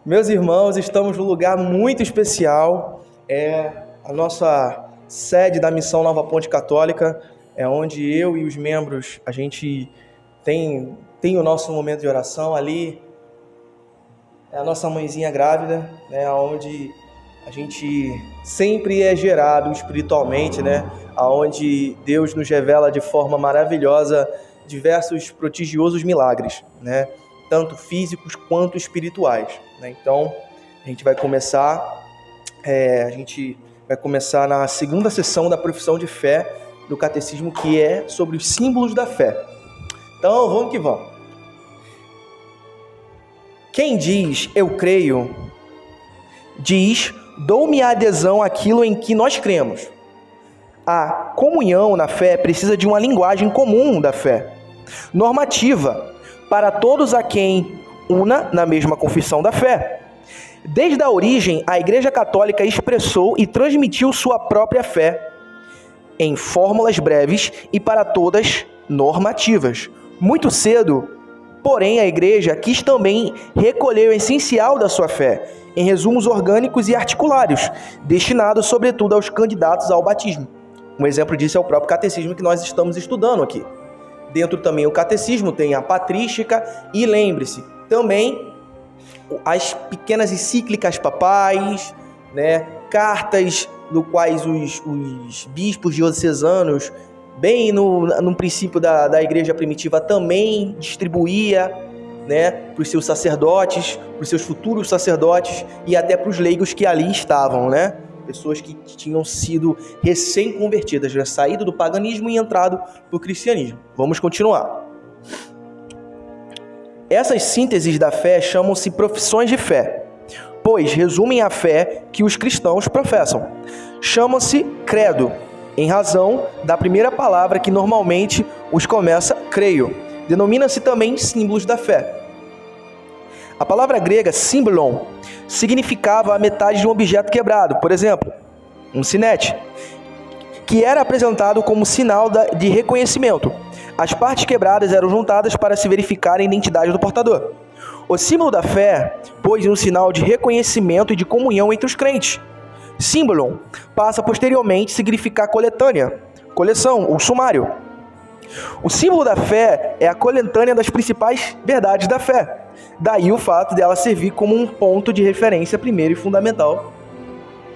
Meus irmãos, estamos num lugar muito especial, é a nossa sede da Missão Nova Ponte Católica, é onde eu e os membros, a gente tem o nosso momento de oração ali, é a nossa mãezinha grávida, né, onde a gente sempre é gerado espiritualmente, né, onde Deus nos revela de forma maravilhosa diversos prodigiosos milagres, né, tanto físicos quanto espirituais, né? Então, a gente vai começar na segunda sessão da profissão de fé do catecismo, que é sobre os símbolos da fé. Então, vamos que vamos. Quem diz eu creio, diz dou-me a adesão àquilo em que nós cremos. A comunhão na fé precisa de uma linguagem comum da fé, normativa, para todos a quem una na mesma confissão da fé. Desde a origem, a Igreja Católica expressou e transmitiu sua própria fé em fórmulas breves e para todas normativas. Muito cedo, porém, a Igreja quis também recolher o essencial da sua fé em resumos orgânicos e articulados, destinados sobretudo aos candidatos ao batismo. Um exemplo disso é o próprio catecismo que nós estamos estudando aqui. Dentro também o catecismo tem a patrística e, lembre-se, também as pequenas encíclicas papais, né, cartas no quais os bispos diocesanos, bem no princípio da igreja primitiva, também distribuía, né, para os seus sacerdotes, para os seus futuros sacerdotes e até para os leigos que ali estavam, né? Pessoas que tinham sido recém-convertidas, já saído do paganismo e entrado para o cristianismo. Vamos continuar. Essas sínteses da fé chamam-se profissões de fé, pois resumem a fé que os cristãos professam. Chama-se credo, em razão da primeira palavra que normalmente os começa creio. Denomina-se também símbolos da fé. A palavra grega symbolon significava a metade de um objeto quebrado, por exemplo, um sinete, que era apresentado como sinal de reconhecimento. As partes quebradas eram juntadas para se verificar a identidade do portador. O símbolo da fé, pois, é um sinal de reconhecimento e de comunhão entre os crentes. Symbolon passa posteriormente a significar coletânea, coleção ou sumário. O símbolo da fé é a coletânea das principais verdades da fé. Daí o fato dela servir como um ponto de referência primeiro e fundamental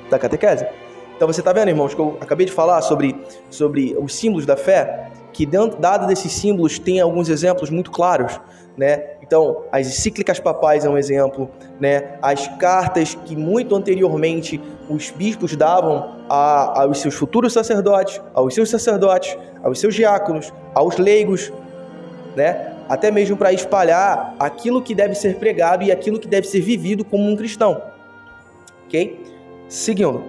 da catequese. Então você está vendo, irmãos, que eu acabei de falar sobre os símbolos da fé, que dado desses símbolos tem alguns exemplos muito claros, né? Então, as encíclicas papais é um exemplo, né? As cartas que muito anteriormente os bispos davam aos seus futuros sacerdotes, aos seus diáconos, aos leigos, né? Até mesmo para espalhar aquilo que deve ser pregado e aquilo que deve ser vivido como um cristão. Ok? Seguindo.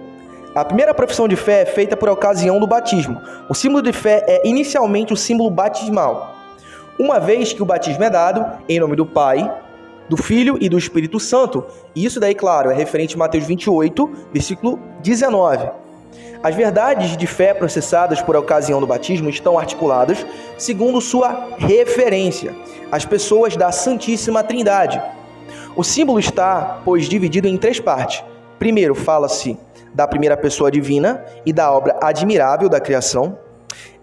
A primeira profissão de fé é feita por ocasião do batismo. O símbolo de fé é inicialmente o símbolo batismal. Uma vez que o batismo é dado em nome do Pai, do Filho e do Espírito Santo. E isso daí, claro, é referente a Mateus 28, versículo 19. As verdades de fé processadas por ocasião do batismo estão articuladas segundo sua referência, as pessoas da Santíssima Trindade. O símbolo está, pois, dividido em três partes. Primeiro, fala-se da primeira pessoa divina e da obra admirável da criação.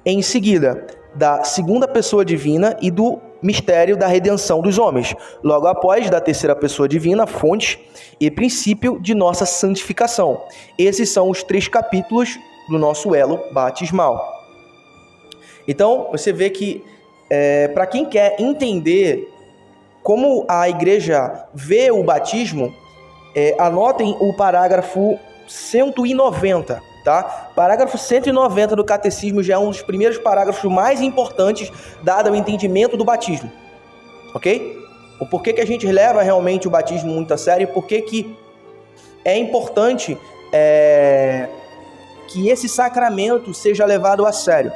Em seguida, da segunda pessoa divina e do mistério da redenção dos homens. Logo após, da terceira pessoa divina, fonte e princípio de nossa santificação. Esses são os três capítulos do nosso elo batismal. Então, você vê que, para quem quer entender como a igreja vê o batismo, anotem o parágrafo 190, tá? Parágrafo 190 do Catecismo já é um dos primeiros parágrafos mais importantes dado ao entendimento do batismo, ok? O porquê que a gente leva realmente o batismo muito a sério e porquê que é importante que esse sacramento seja levado a sério,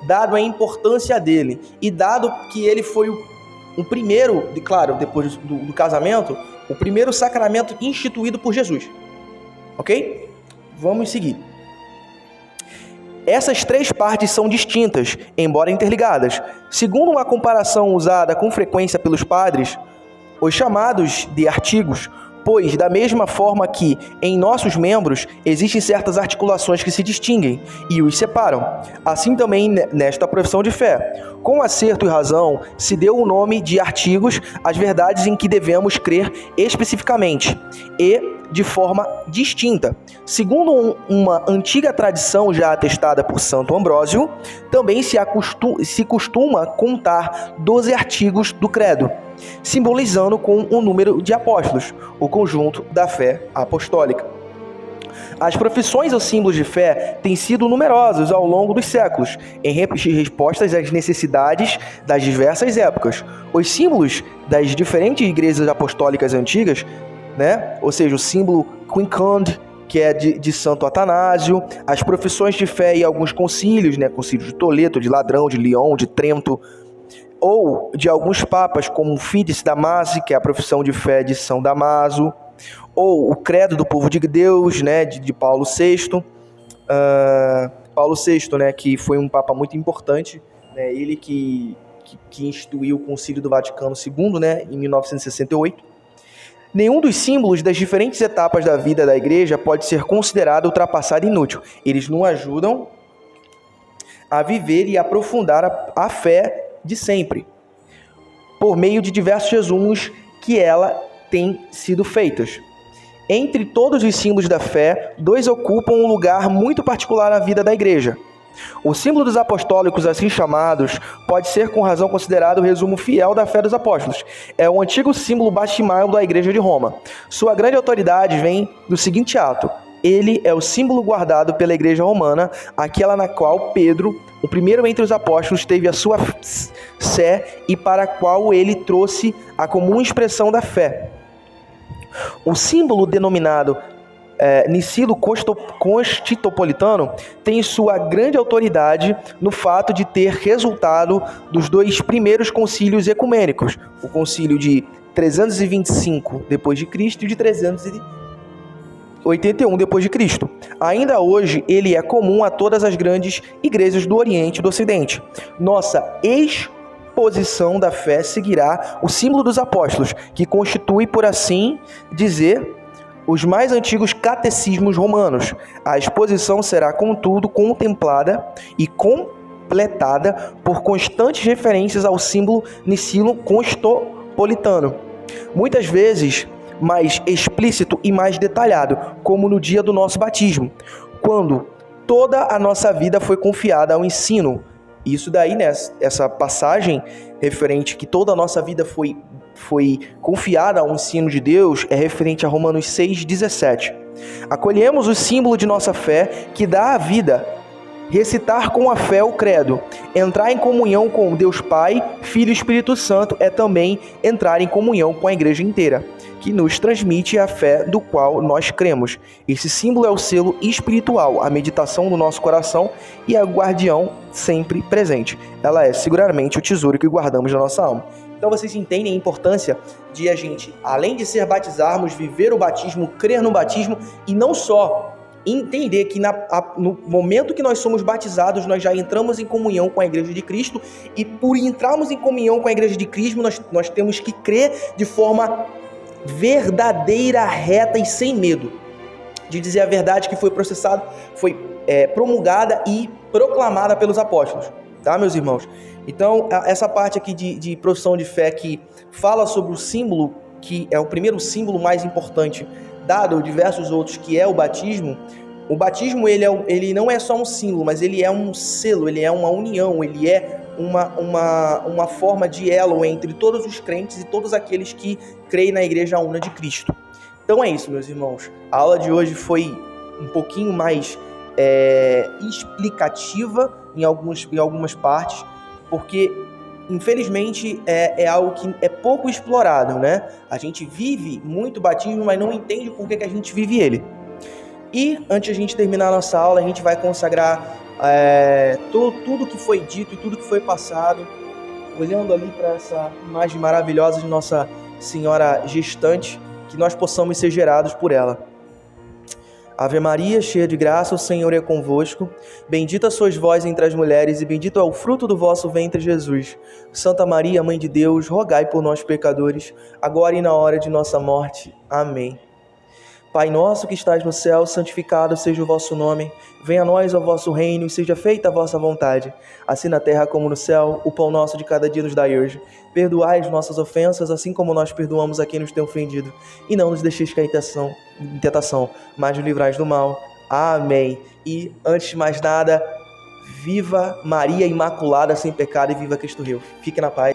dado a importância dele e dado que ele foi o primeiro, claro, depois do casamento, o primeiro sacramento instituído por Jesus. Ok? Vamos seguir. Essas três partes são distintas, embora interligadas. Segundo uma comparação usada com frequência pelos padres, os chamados de artigos Pois, da mesma forma que em nossos membros existem certas articulações que se distinguem e os separam, assim também nesta profissão de fé. Com acerto e razão, se deu o nome de artigos às verdades em que devemos crer especificamente e de forma distinta. Segundo uma antiga tradição já atestada por Santo Ambrósio, também se costuma contar 12 artigos do credo, simbolizando com o número de apóstolos, o conjunto da fé apostólica. As profissões ou símbolos de fé têm sido numerosos ao longo dos séculos, em respostas às necessidades das diversas épocas. Os símbolos das diferentes igrejas apostólicas antigas, ou seja, o símbolo quincunde, que é de Santo Atanásio, as profissões de fé e alguns concílios, concílio de Toledo, de Ladrão, de Lyon, de Trento, ou de alguns papas, como o Fides Damasi, que é a profissão de fé de São Damaso, ou o Credo do Povo de Deus, de Paulo VI. Paulo VI, que foi um papa muito importante, ele que instituiu o Concílio do Vaticano II, em 1968. Nenhum dos símbolos das diferentes etapas da vida da igreja pode ser considerado ultrapassado e inútil. Eles nos ajudam a viver e aprofundar a fé de sempre, por meio de diversos resumos que ela tem sido feitos. Entre todos os símbolos da fé, 2 ocupam um lugar muito particular na vida da igreja. O símbolo dos apostólicos, assim chamados, pode ser com razão considerado o resumo fiel da fé dos apóstolos. É o antigo símbolo baptismal da igreja de Roma. Sua grande autoridade vem do seguinte ato: ele é o símbolo guardado pela igreja romana, aquela na qual Pedro, o primeiro entre os apóstolos, teve a sua sé e para a qual ele trouxe a comum expressão da fé. O símbolo denominado Nicilo Constitopolitano tem sua grande autoridade no fato de ter resultado dos 2 primeiros concílios ecumênicos, o concílio de 325 d.C. e de 381 d.C. Ainda hoje, ele é comum a todas as grandes igrejas do Oriente e do Ocidente. Nossa exposição da fé seguirá o símbolo dos apóstolos, que constitui, por assim dizer, os mais antigos catecismos romanos. A exposição será, contudo, contemplada e completada por constantes referências ao símbolo nicilo-constitopolitano, muitas vezes mais explícito e mais detalhado, como no dia do nosso batismo, quando toda a nossa vida foi confiada ao ensino. Isso daí, essa passagem referente que toda a nossa vida foi confiada ao ensino de Deus, é referente a Romanos 6,17. Acolhemos o símbolo de nossa fé, que dá a vida. Recitar com a fé o credo, entrar em comunhão com Deus Pai, Filho e Espírito Santo é também entrar em comunhão com a igreja inteira, que nos transmite a fé do qual nós cremos. Esse símbolo é o selo espiritual, a meditação do nosso coração e a guardião sempre presente. Ela é seguramente o tesouro que guardamos na nossa alma. Então vocês entendem a importância de a gente, além de ser batizarmos, viver o batismo, crer no batismo e não só entender que no momento que nós somos batizados, nós já entramos em comunhão com a Igreja de Cristo, e por entrarmos em comunhão com a Igreja de Cristo, nós temos que crer de forma verdadeira, reta e sem medo de dizer a verdade que foi processada, foi promulgada e proclamada pelos apóstolos, tá, meus irmãos? Então, essa parte aqui de profissão de fé que fala sobre o símbolo, que é o primeiro símbolo mais importante, dado diversos outros, que é o batismo. O batismo, ele não é só um símbolo, mas ele é um selo, ele é uma união, ele é uma forma de elo entre todos os crentes e todos aqueles que creem na Igreja Una de Cristo. Então é isso, meus irmãos. A aula de hoje foi um pouquinho mais explicativa em algumas partes, porque infelizmente é algo que é pouco explorado, né? A gente vive muito batismo, mas não entende por que a gente vive ele. E antes de a gente terminar a nossa aula, a gente vai consagrar tudo que foi dito e tudo que foi passado, olhando ali para essa imagem maravilhosa de Nossa Senhora gestante, que nós possamos ser gerados por ela. Ave Maria, cheia de graça, o Senhor é convosco. Bendita sois vós entre as mulheres, e bendito é o fruto do vosso ventre, Jesus. Santa Maria, Mãe de Deus, rogai por nós, pecadores, agora e na hora de nossa morte. Amém. Pai nosso que estais no céu, santificado seja o vosso nome. Venha a nós o vosso reino, e seja feita a vossa vontade, assim na terra como no céu. O pão nosso de cada dia nos dai hoje. Perdoai as nossas ofensas, assim como nós perdoamos a quem nos tem ofendido. E não nos deixeis cair em tentação, mas nos livrai do mal. Amém. E, antes de mais nada, viva Maria Imaculada sem pecado e viva Cristo Rei. Fique na paz.